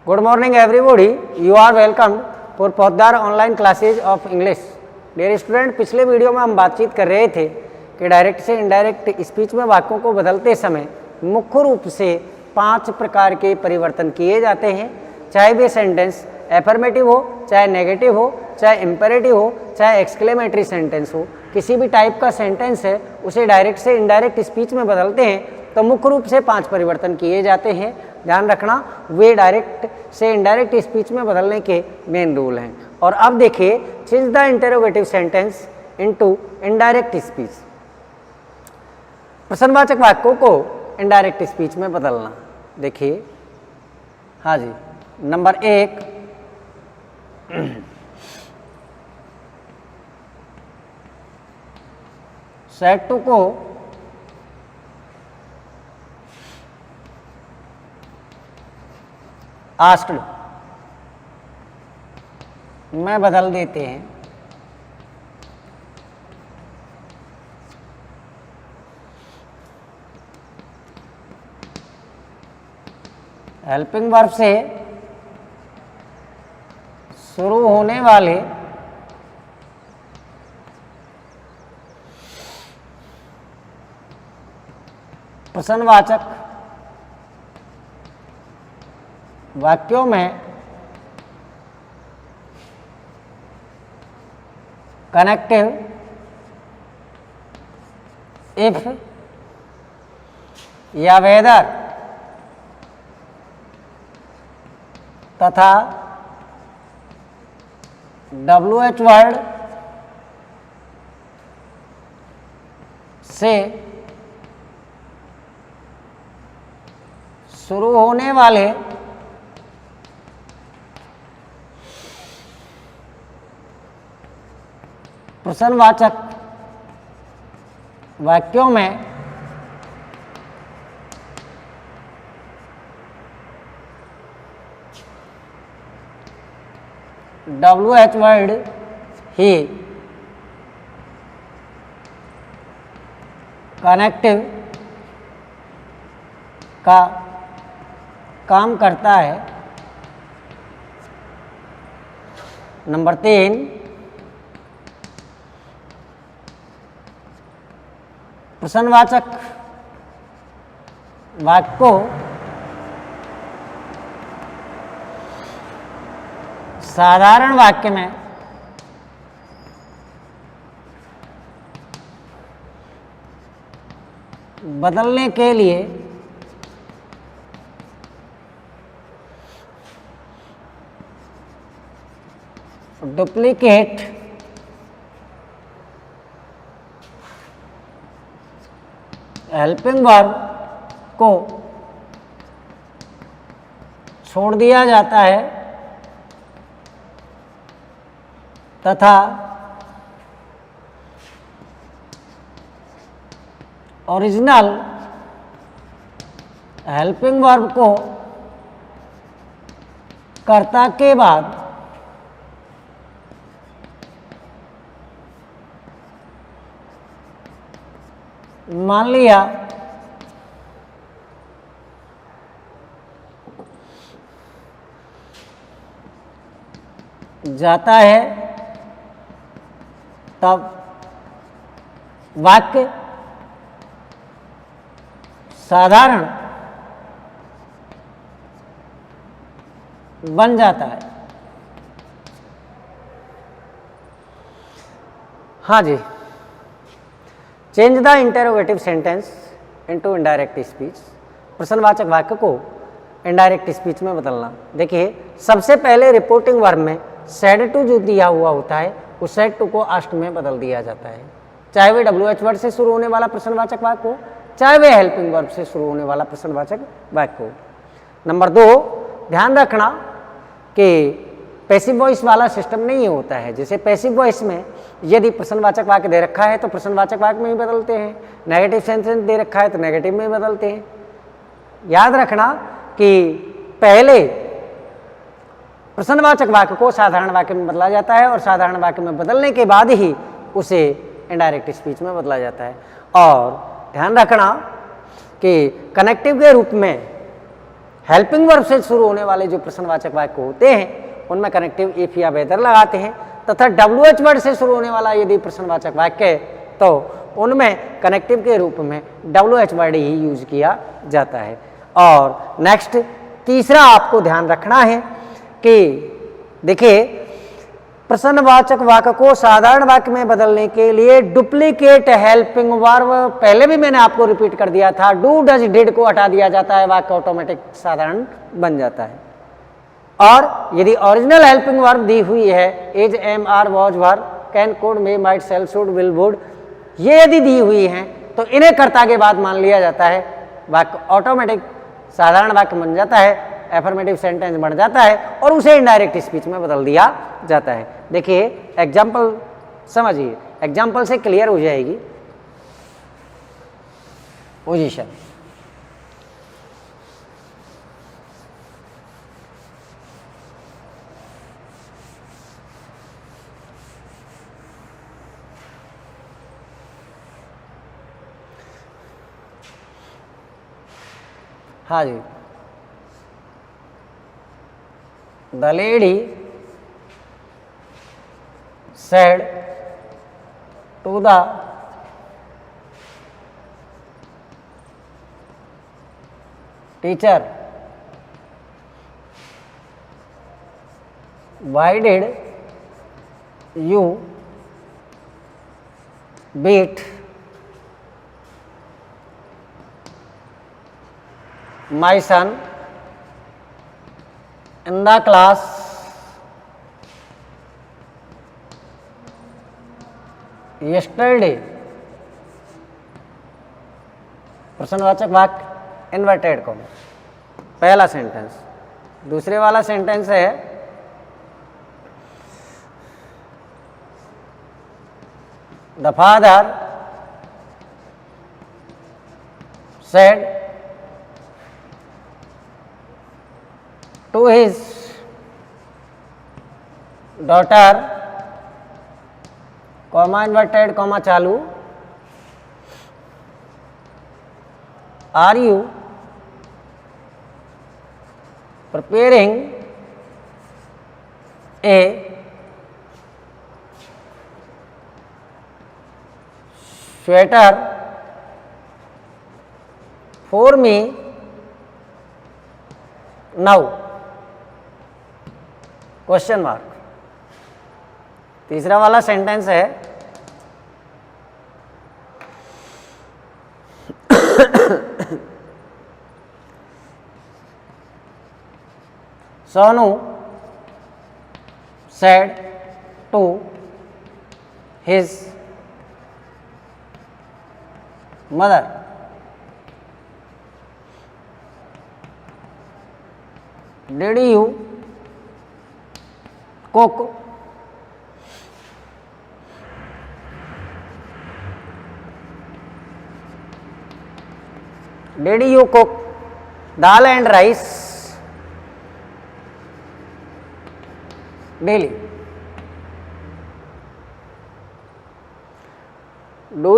Good morning everybody. You are welcomed for Poddar online classes of English. Dear student, पिछले video में हम बातचीत कर रहे थे कि डायरेक्ट से इनडायरेक्ट स्पीच में वाक्यों को बदलते समय मुख्य रूप से 5 प्रकार के परिवर्तन किए जाते हैं, चाहे वे सेंटेंस एफर्मेटिव हो, चाहे नेगेटिव हो, चाहे इम्पेरेटिव हो, चाहे एक्सक्लेमेटरी सेंटेंस हो। किसी भी टाइप का सेंटेंस है उसे डायरेक्ट से इनडायरेक्ट स्पीच में बदलते हैं तो मुख्य रूप से 5 परिवर्तन किए जाते हैं। ध्यान रखना, वे डायरेक्ट से इनडायरेक्ट स्पीच में बदलने के मेन रूल हैं। और अब देखिए, change the interrogative sentence into indirect speech. प्रश्नवाचक वाक्यों को इनडायरेक्ट स्पीच में बदलना। देखिए, हाँ जी, नंबर 1, सेट टू को आस्क्ड में बदल देते हैं। हेल्पिंग वर्ब से शुरू होने वाले प्रश्नवाचक वाक्यों में कनेक्टिव इफ या वेदर तथा WH वर्ड से शुरू होने वाले प्रश्नवाचक वाक्यों में WH वर्ड ही कनेक्टिव का काम करता है। नंबर 3, प्रश्नवाचक वाक्य को साधारण वाक्य में बदलने के लिए डुप्लीकेट हेल्पिंग वर्ब को छोड़ दिया जाता है तथा ओरिजिनल हेल्पिंग वर्ब को कर्ता के बाद मान लिया जाता है, तब वाक्य साधारण बन जाता है। हाँ जी, change the interrogative sentence into indirect speech. प्रश्नवाचक वाक्य को इनडायरेक्ट स्पीच में बदलना। देखिए, सबसे पहले रिपोर्टिंग वर्ब में सेड टू जो दिया हुआ होता है उस सेड टू को आस्क्ड में बदल दिया जाता है, चाहे वे WH वर्ड से शुरू होने वाला प्रश्नवाचक वाक्य हो, चाहे वे हेल्पिंग वर्ब से शुरू होने वाला प्रश्नवाचक वाक्य हो। नंबर 2, ध्यान रखना कि पैसिव वॉइस वाला सिस्टम नहीं होता है। जैसे पैसिव वॉइस में यदि प्रश्नवाचक वाक्य दे रखा है तो प्रश्नवाचक वाक्य में ही बदलते हैं, नेगेटिव सेंटेंस दे रखा है तो नेगेटिव में ही बदलते हैं। याद रखना कि पहले प्रश्नवाचक वाक्य को साधारण वाक्य में बदला जाता है और साधारण वाक्य में बदलने के बाद ही उसे इनडायरेक्ट स्पीच में बदला जाता है। और ध्यान रखना कि कनेक्टिव के रूप में हेल्पिंग वर्ब से शुरू होने वाले जो प्रश्नवाचक वाक्य होते हैं उनमें कनेक्टिव इफ या वेदर लगाते हैं, तथा WH वर्ड से शुरू होने वाला यदि प्रश्नवाचक वाक्य है तो उनमें कनेक्टिव के रूप में WH वर्ड ही यूज किया जाता है। और नेक्स्ट तीसरा आपको ध्यान रखना है कि देखिए प्रश्नवाचक वाक्य को साधारण वाक्य में बदलने के लिए डुप्लीकेट हेल्पिंग वर्ब, पहले भी मैंने आपको रिपीट कर दिया था, डू डज डिड को हटा दिया जाता है, वाक्य ऑटोमेटिक साधारण बन जाता है। और यदि ओरिजिनल हेल्पिंग वर्ब दी हुई है is, am, are, was, were, can, could, may, might, shall, should, will, would, ये यदि दी हुई हैं तो इन्हें कर्ता के बाद मान लिया जाता है, वाक्य ऑटोमेटिक साधारण वाक्य बन जाता है, एफर्मेटिव सेंटेंस बन जाता है और उसे इनडायरेक्ट स्पीच में बदल दिया जाता है। देखिए एग्जाम्पल समझिए, एग्जाम्पल से क्लियर हो जाएगी पोजीशन। हाँ जी, the lady said to the teacher, why did you beat my son in the class yesterday? प्रश्नवाचक वाक्य इन्वर्टेड कॉमा, पहला सेंटेंस। दूसरे वाला सेंटेंस है the father said to his daughter, comma inverted comma चालू, are you preparing a sweater for me now? Question mark. तीसरा वाला sentence है Sonu said to his mother, did you cook dal and rice daily? Do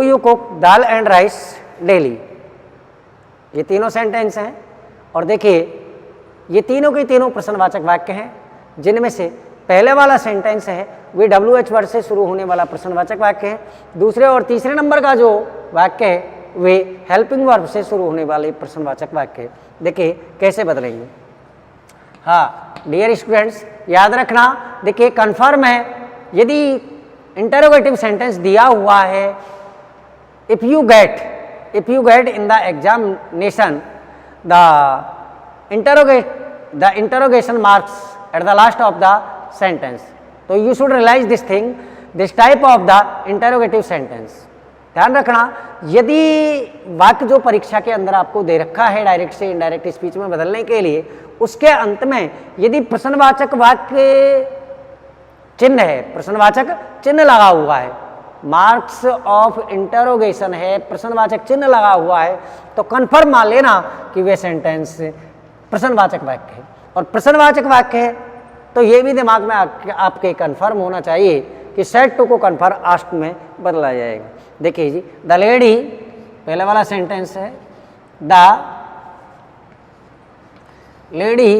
you cook dal and rice daily? ये तीनों sentence हैं और देखिए ये तीनों के तीनों प्रश्नवाचक वाक्य हैं, जिनमें से पहले वाला सेंटेंस है वे WH वर्ड से शुरू होने वाला प्रश्नवाचक वाक्य है। दूसरे और तीसरे नंबर का जो वाक्य है वे हेल्पिंग वर्ब से शुरू होने वाले प्रश्नवाचक वाक्य है। देखिए कैसे बदलेंगे। हाँ डियर स्टूडेंट्स, याद रखना, देखिए कन्फर्म है यदि इंटरोगेटिव सेंटेंस दिया हुआ है, if you get in the examination the interrogation marks at the last of the sentence, तो you should realise this type of the interrogative sentence. ध्यान रखना, यदि वाक्य जो परीक्षा के अंदर आपको दे रखा है डायरेक्ट से इनडायरेक्ट स्पीच में बदलने के लिए, उसके अंत में यदि प्रश्नवाचक वाक्य चिन्ह है, प्रश्नवाचक चिन्ह लगा हुआ है, मार्क्स ऑफ इंटरोगेशन है, प्रश्नवाचक चिन्ह लगा हुआ है, तो कन्फर्म मान लेना कि वे सेंटेंस प्रश्नवाचक वाक्य है। और प्रश्नवाचक वाक्य है तो ये भी दिमाग में आपके कन्फर्म होना चाहिए कि सेड टू को कन्फर्म आस्क्ड में बदला जाएगा। देखिए जी, द लेडी पहले वाला सेंटेंस है the lady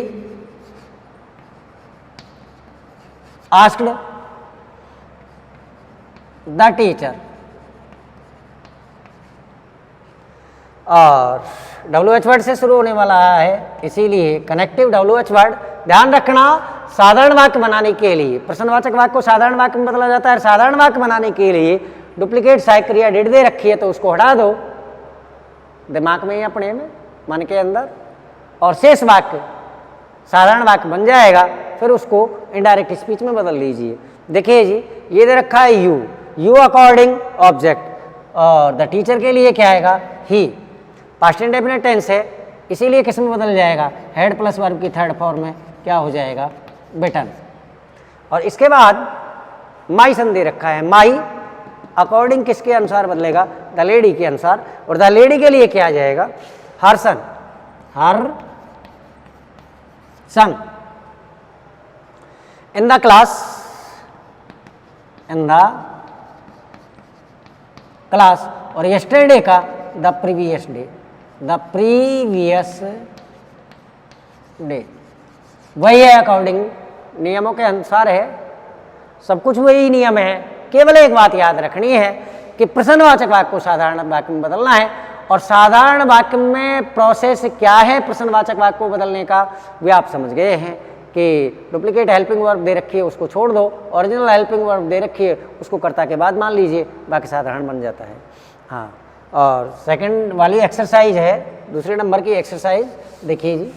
asked the teacher, और WH वर्ड से शुरू होने वाला है, इसीलिए कनेक्टिव WH वर्ड। ध्यान रखना, साधारण वाक्य बनाने के लिए प्रश्नवाचक वाक्य को साधारण वाक्य में बदला जाता है। साधारण वाक्य बनाने के लिए डुप्लीकेट सहायक क्रिया डिड दे रखी है तो उसको हटा दो दिमाग में या अपने में, मन के अंदर, और शेष वाक्य साधारण वाक्य बन जाएगा। फिर उसको इनडायरेक्ट स्पीच में बदल लीजिए। देखिए जी, ये दे रखा है यू अकॉर्डिंग ऑब्जेक्ट, और द टीचर के लिए क्या आएगा, ही। पास्ट इंडेफिनिट टेंस है, इसीलिए किस में बदल जाएगा, हेड प्लस वर्ब की थर्ड फॉर्म में क्या हो जाएगा, बिटन। और इसके बाद माई सन दे रखा है, माई अकॉर्डिंग किसके अनुसार बदलेगा, द लेडी के अनुसार, और द लेडी के लिए क्या आ जाएगा, her son, her son. In the class, in the class, और यस्टरडे का the previous day, the previous day. वही है, अकॉर्डिंग नियमों के अनुसार है, सब कुछ वही नियम है। केवल एक बात याद रखनी है कि प्रश्नवाचक वाक्य को साधारण वाक्य में बदलना है, और साधारण वाक्य में प्रोसेस क्या है प्रश्नवाचक वाक्य को बदलने का, वे आप समझ गए हैं कि डुप्लीकेट हेल्पिंग वर्ब दे रखी है उसको छोड़ दो, ओरिजिनल हेल्पिंग वर्ब दे रखी है उसको कर्ता के बाद मान लीजिए, बाकी साधारण बन जाता है। हाँ, और सेकंड वाली एक्सरसाइज है, दूसरे नंबर की एक्सरसाइज देखिए जी।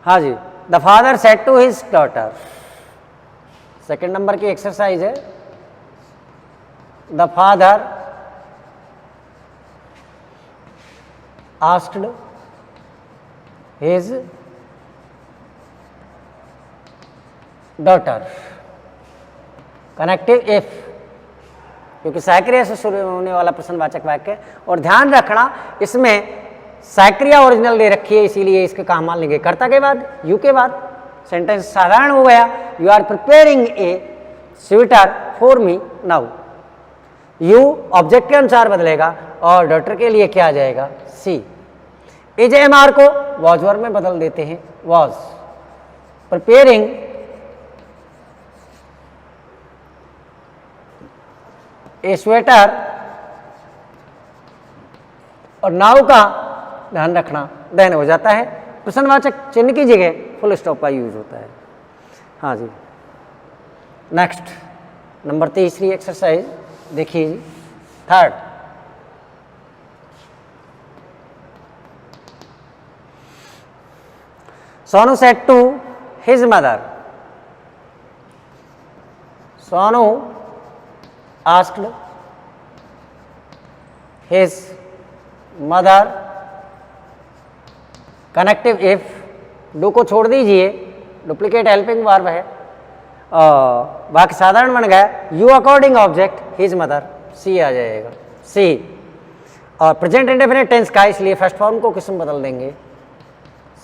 हाँ जी, the father said to his daughter, second number की एक्सरसाइज है। The father asked his daughter, connective if, क्योंकि सहायक क्रिया से शुरू होने वाला प्रश्नवाचक वाक्य। और ध्यान रखना, इसमें सहायक क्रिया ओरिजिनल दे रखी है, इसीलिए इसके काम मान लेंगे कर्ता के बाद, यू के बाद। सेंटेंस साधारण हो गया, you are preparing a sweater for me now. You object के अनुसार बदलेगा, और डॉटर के लिए क्या आ जाएगा, सी। इज एम आर को वॉज वर्ब में बदल देते हैं, वॉज प्रिपेयरिंग ए स्वेटर, और नाउ का ध्यान रखना देन हो जाता है, प्रश्नवाचक चिन्ह की जगह फुल स्टॉप का यूज होता है। हाँ जी, नेक्स्ट नंबर 3 एक्सरसाइज देखिए जी, third. Sonu said to his mother, Sonu asked his mother, connective if, do को छोड़ दीजिए, डुप्लीकेट हेल्पिंग वर्ब है, बाकी साधारण बन गया, you according object his mother, she आ जाएगा, सी। और प्रेजेंट इंडेफिनिट टेंस का, इसलिए फर्स्ट फॉर्म को किस में बदल देंगे,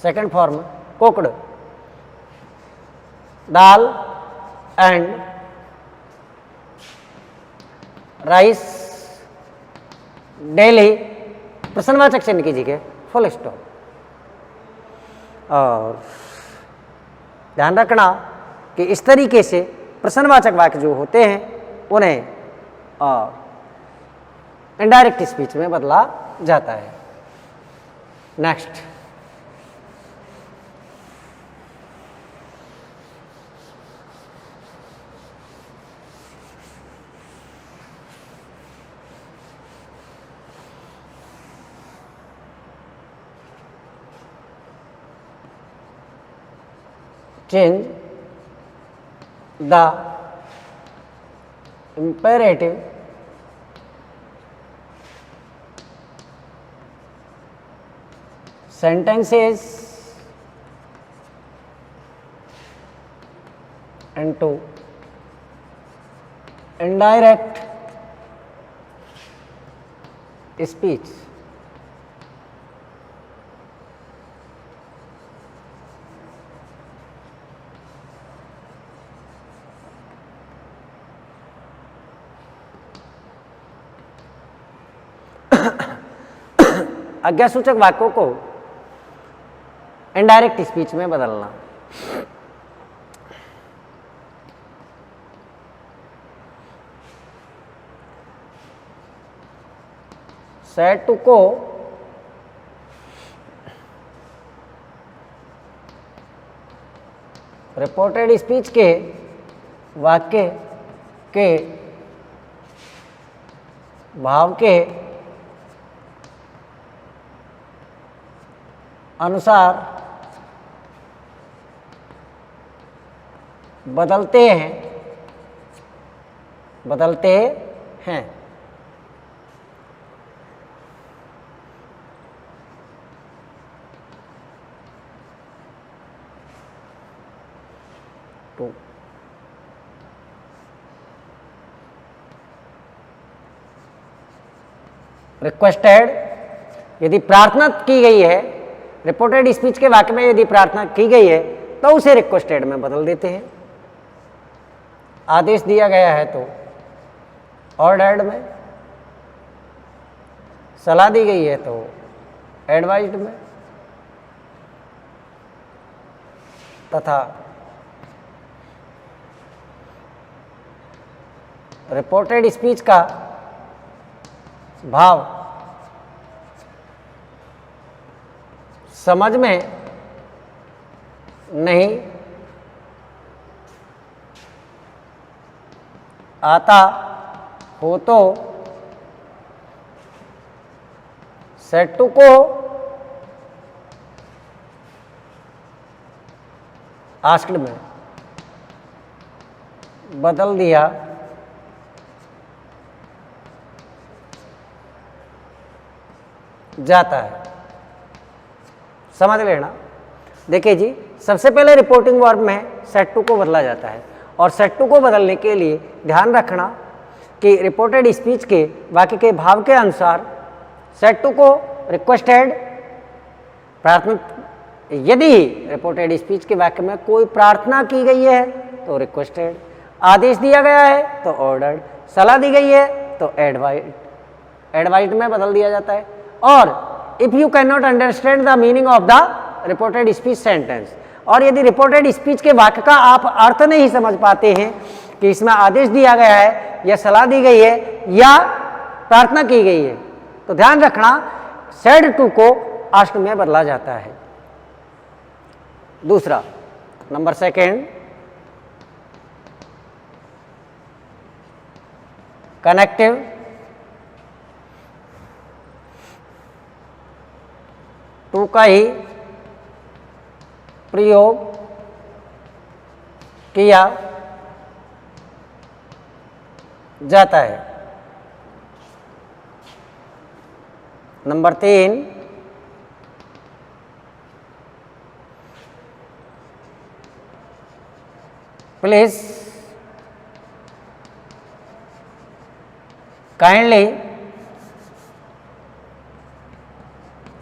second form cooked, dal and rice daily, प्रश्नवाचक चिन्ह की जगह फुल स्टॉप। और ध्यान रखना कि इस तरीके से प्रश्नवाचक वाक्य जो होते हैं उन्हें इनडायरेक्ट स्पीच में बदला जाता है। Next, change the imperative sentences into indirect speech। आज्ञासूचक वाक्यों को इनडायरेक्ट स्पीच में बदलना। सेड टू को रिपोर्टेड स्पीच के वाक्य के भाव के अनुसार बदलते हैं। तो रिक्वेस्टेड, यदि प्रार्थना की गई है, रिपोर्टेड स्पीच के वाक्य में यदि प्रार्थना की गई है तो उसे रिक्वेस्टेड में बदल देते हैं। आदेश दिया गया है तो ऑर्डर्ड में, सलाह दी गई है तो एडवाइज्ड में, तथा रिपोर्टेड स्पीच का भाव समझ में नहीं आता हो तो सेड टू को आस्क्ड में बदल दिया जाता है। समझ लेना। देखिए जी, सबसे पहले रिपोर्टिंग वर्ब में सेड टू को बदला जाता है, और सेड टू को बदलने के लिए ध्यान रखना कि रिपोर्टेड स्पीच के वाक्य के भाव के अनुसार सेड टू को रिक्वेस्टेड, प्रार्थना, यदि रिपोर्टेड स्पीच के वाक्य में कोई प्रार्थना की गई है तो रिक्वेस्टेड, आदेश दिया गया है तो ऑर्डर्ड, सलाह दी गई है तो एडवाइज्ड में बदल दिया जाता है। और if you can not understand the meaning of the reported speech sentence, और यदि रिपोर्टेड स्पीच के वाक्य का आप अर्थ नहीं समझ पाते हैं कि इसमें आदेश दिया गया है या सलाह दी गई है या प्रार्थना की गई है, तो ध्यान रखना सेड टू को आस्क्ड में बदला जाता है। दूसरा, नंबर सेकेंड, कनेक्टिव टू का ही प्रयोग किया जाता है। Number 3, please kindly,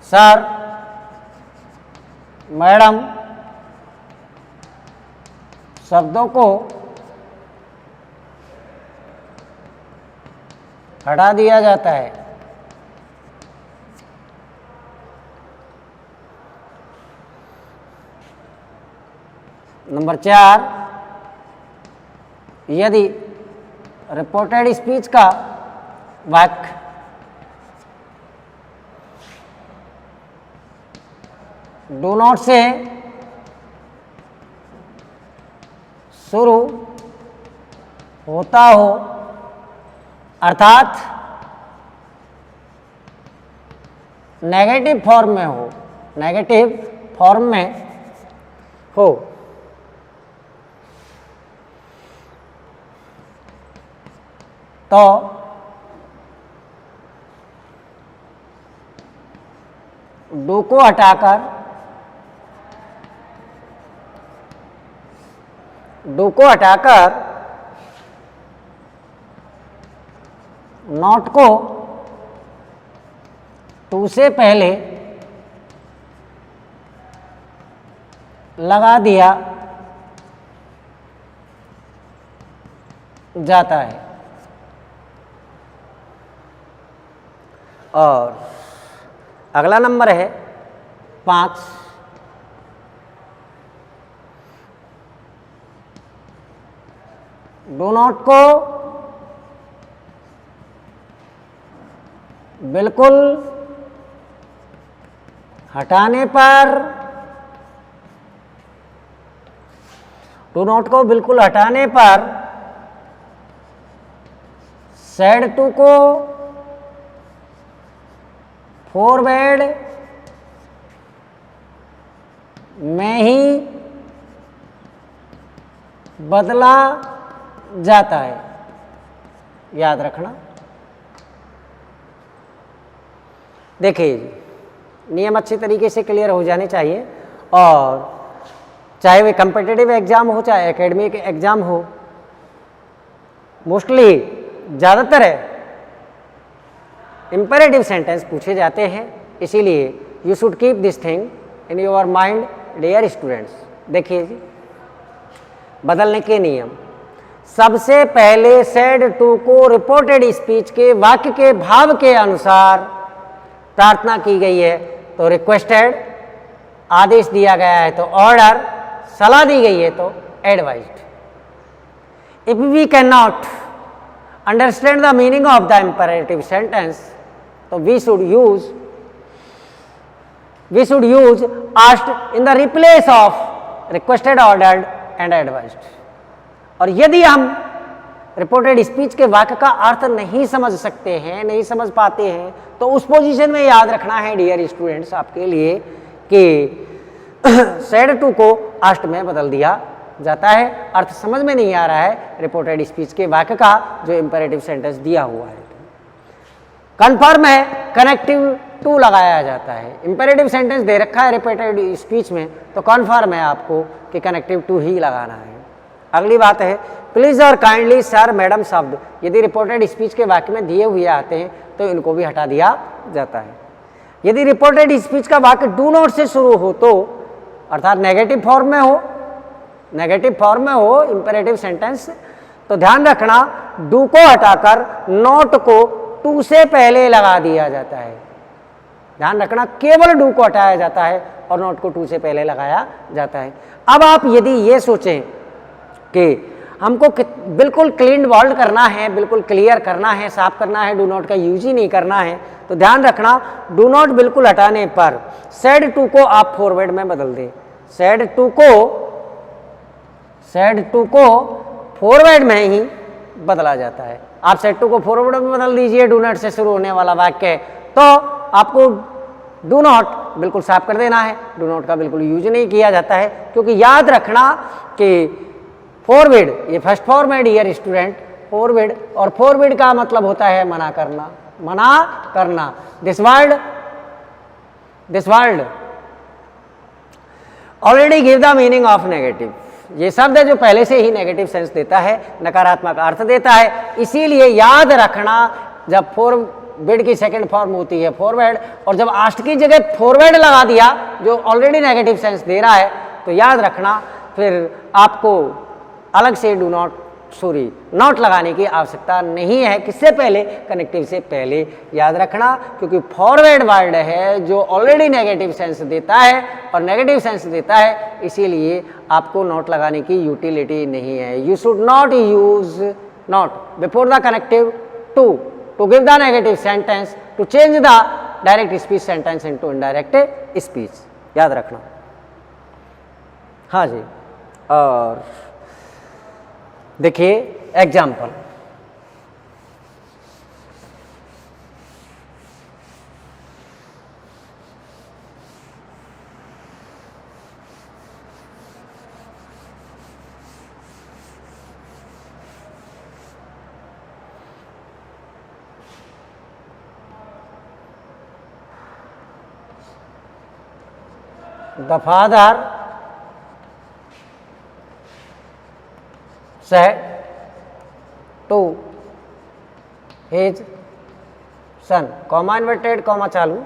sir, madam शब्दों को हटा दिया जाता है। नंबर 4, यदि रिपोर्टेड स्पीच का वाक्य डू नॉट से शुरू होता हो, अर्थात नेगेटिव फॉर्म में हो, नेगेटिव फॉर्म में हो, तो डू को हटाकर नॉट को टू से पहले लगा दिया जाता है। और अगला नंबर है 5। डू नॉट को बिल्कुल हटाने पर, डू नॉट को बिल्कुल हटाने पर सैड टू को फॉरवर्ड में ही बदला जाता है। याद रखना। देखिए नियम अच्छी तरीके से क्लियर हो जाने चाहिए, और चाहे वे कम्पिटिटिव एग्जाम हो चाहे एकेडमिक एग्जाम हो, मोस्टली ज़्यादातर इंपेरेटिव सेंटेंस पूछे जाते हैं। इसीलिए you should keep this thing in your mind dear students. देखिए जी, बदलने के नियम। सबसे पहले सेड टू को रिपोर्टेड स्पीच के वाक्य के भाव के अनुसार प्रार्थना की गई है तो रिक्वेस्टेड, आदेश दिया गया है तो ऑर्डर, सलाह दी गई है तो advised. If we can not understand the meaning of the imperative sentence तो we should use asked in the replace of requested, ordered and advised. और यदि हम रिपोर्टेड स्पीच के वाक्य का अर्थ नहीं समझ सकते हैं, नहीं समझ पाते हैं, तो उस पोजीशन में याद रखना है डियर स्टूडेंट्स आपके लिए कि सेड टू को आस्ट में बदल दिया जाता है। अर्थ समझ में नहीं आ रहा है रिपोर्टेड स्पीच के वाक्य का जो इंपेरेटिव सेंटेंस दिया हुआ है। कन्फर्म है कनेक्टिव टू लगाया जाता है। इंपेरेटिव सेंटेंस दे रखा है रिपोर्टेड स्पीच में तो कन्फर्म है आपको कि कनेक्टिव टू ही लगाना है। अगली बात है प्लीज और काइंडली, सर, मैडम शब्द यदि रिपोर्टेड स्पीच के वाक्य में दिए हुए आते हैं तो इनको भी हटा दिया जाता है। यदि रिपोर्टेड स्पीच का वाक्य डू नॉट से शुरू हो तो अर्थात नेगेटिव फॉर्म में हो इंपेरेटिव सेंटेंस, तो ध्यान रखना डू को हटाकर नॉट को टू से पहले लगा दिया जाता है। ध्यान रखना केवल डू को हटाया जाता है और नॉट को टू से पहले लगाया जाता है। अब आप यदि ये सोचें कि हमको बिल्कुल क्लीन वर्ल्ड करना है, बिल्कुल क्लियर करना है, साफ करना है, डू नॉट का यूज ही नहीं करना है, तो ध्यान रखना डू नॉट बिल्कुल हटाने पर सेड टू को आप फॉरवर्ड में बदल दें। सेड टू को फॉरवर्ड में ही बदला जाता है। आप सेड टू को फॉरवर्ड में बदल दीजिए, डू नॉट से शुरू होने वाला वाक्य है, तो आपको डू नॉट बिल्कुल साफ कर देना है। डू नॉट का बिल्कुल यूज नहीं किया जाता है, क्योंकि याद रखना कि फॉरवर्ड ये फर्स्ट फॉर्म है डियर स्टूडेंट, फॉरवर्ड, और फॉरवर्ड का मतलब होता है मना करना। This word already give the meaning of negative. ये शब्द है जो पहले से ही नेगेटिव सेंस देता है, नकारात्मक अर्थ देता है। इसीलिए याद रखना जब फॉरवर्ड की सेकंड फॉर्म होती है फॉरवर्ड, और जब आस्ट की जगह फॉरवर्ड लगा दिया जो ऑलरेडी नेगेटिव सेंस दे रहा है, तो याद रखना फिर आपको अलग से नॉट लगाने की आवश्यकता नहीं है। किससे पहले? कनेक्टिव से पहले। याद रखना क्योंकि फॉरवर्ड वर्ड है जो ऑलरेडी नेगेटिव सेंस देता है और नेगेटिव सेंस देता है, इसीलिए आपको नॉट लगाने की यूटिलिटी नहीं है। You should not use not before the connective to give the negative sentence to change the direct speech sentence into indirect speech. याद रखना। हाँ जी, और देखिए example. The father said to his son, comma inverted, comma चालू,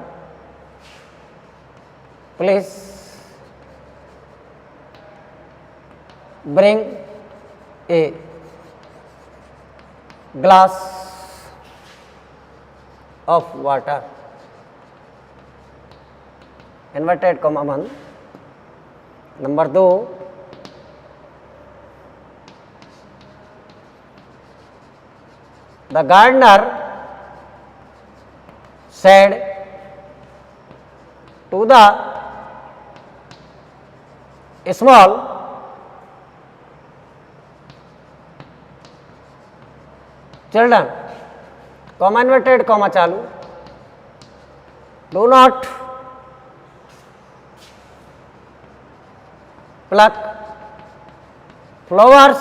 please bring a glass of water. Inverted comma बंद। Number 2, the gardener said to the small children, comma inverted comma चालू, do not pluck flowers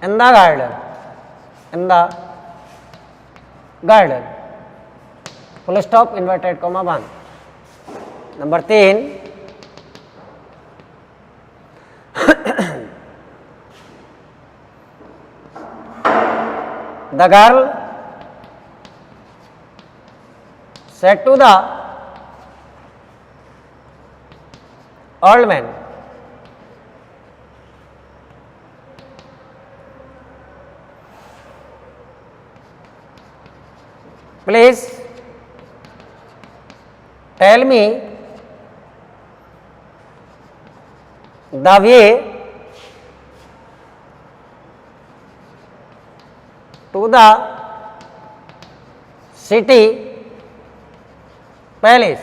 in the garden, in the garden, full stop inverted comma बंद। Number 3, the girl said to the old man, please tell me the way to the city palace.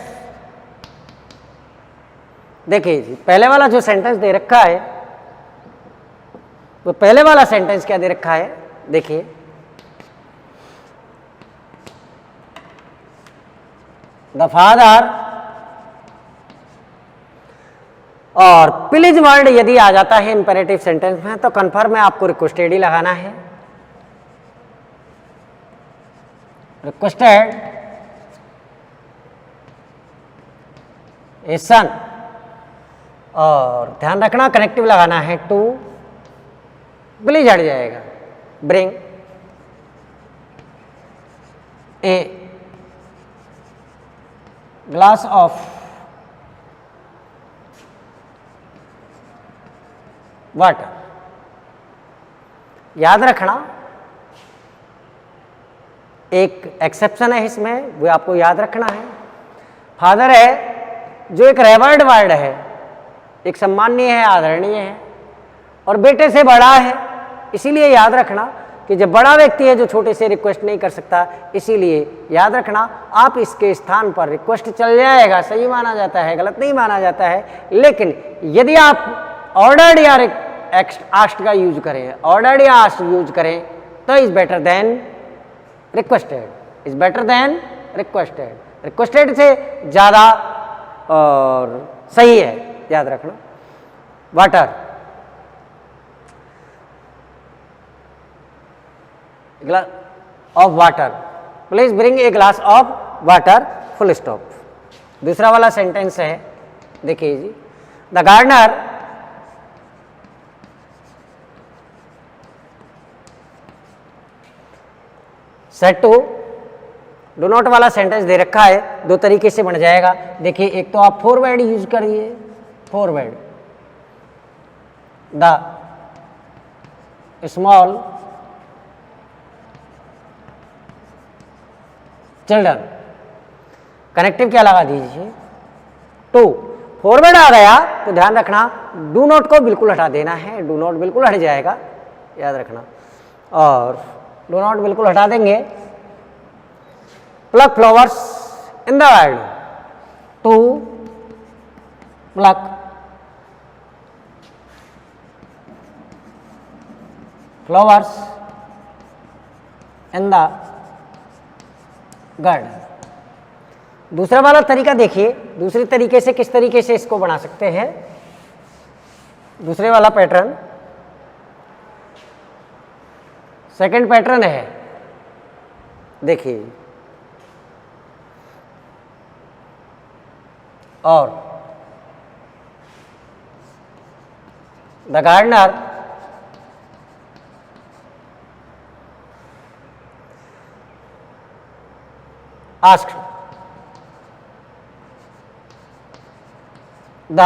देखिए जी, पहले वाला जो sentence दे रखा है, वो पहले वाला सेंटेंस क्या दे रखा है, देखिए द फादर, और प्लीज वर्ड यदि आ जाता है इंपेरेटिव सेंटेंस में तो कन्फर्म है आपको रिक्वेस्टेड ही लगाना है। रिक्वेस्टेड ए सन, और ध्यान रखना कनेक्टिव लगाना है टू, प्लीज हट जाएगा, bring a glass of water. याद रखना एक एक्सेप्शन है इसमें, वो आपको याद रखना है। फादर है जो एक रेवर्ड वर्ड है, एक सम्माननीय है, आदरणीय है, और बेटे से बड़ा है, इसीलिए याद रखना कि जब बड़ा व्यक्ति है जो छोटे से रिक्वेस्ट नहीं कर सकता, इसीलिए याद रखना आप इसके स्थान पर रिक्वेस्ट चल जाएगा, सही माना जाता है, गलत नहीं माना जाता है। लेकिन यदि आप ऑर्डर्ड या आस्क्ड का यूज करें, ऑर्डर्ड या आस्क्ड यूज करें तो is better than requested, is better than requested, requested से ज़्यादा और सही है, याद रखना। Water, glass of water, please bring a glass of water, full stop. दूसरा वाला सेंटेंस है, देखिए जी, the gardener set to, do not वाला सेंटेंस दे रखा है, दो तरीके से बन जाएगा। देखिए एक तो आप फॉरवर्ड यूज करिए, forward, the small children, connective क्या लगा दीजिए टू। फॉरवर्ड आ गया तो ध्यान रखना डू नॉट को बिल्कुल हटा देना है, डू नॉट बिल्कुल हट जाएगा, याद रखना, और डू नॉट बिल्कुल हटा देंगे। Pluck flowers in the garden, to pluck flowers in the garden. दूसरा वाला तरीका देखिए, दूसरे तरीके से किस तरीके से इसको बना सकते हैं। दूसरे वाला पैटर्न, सेकंड पैटर्न है, देखिए, और द गार्डनर आस्क्ड द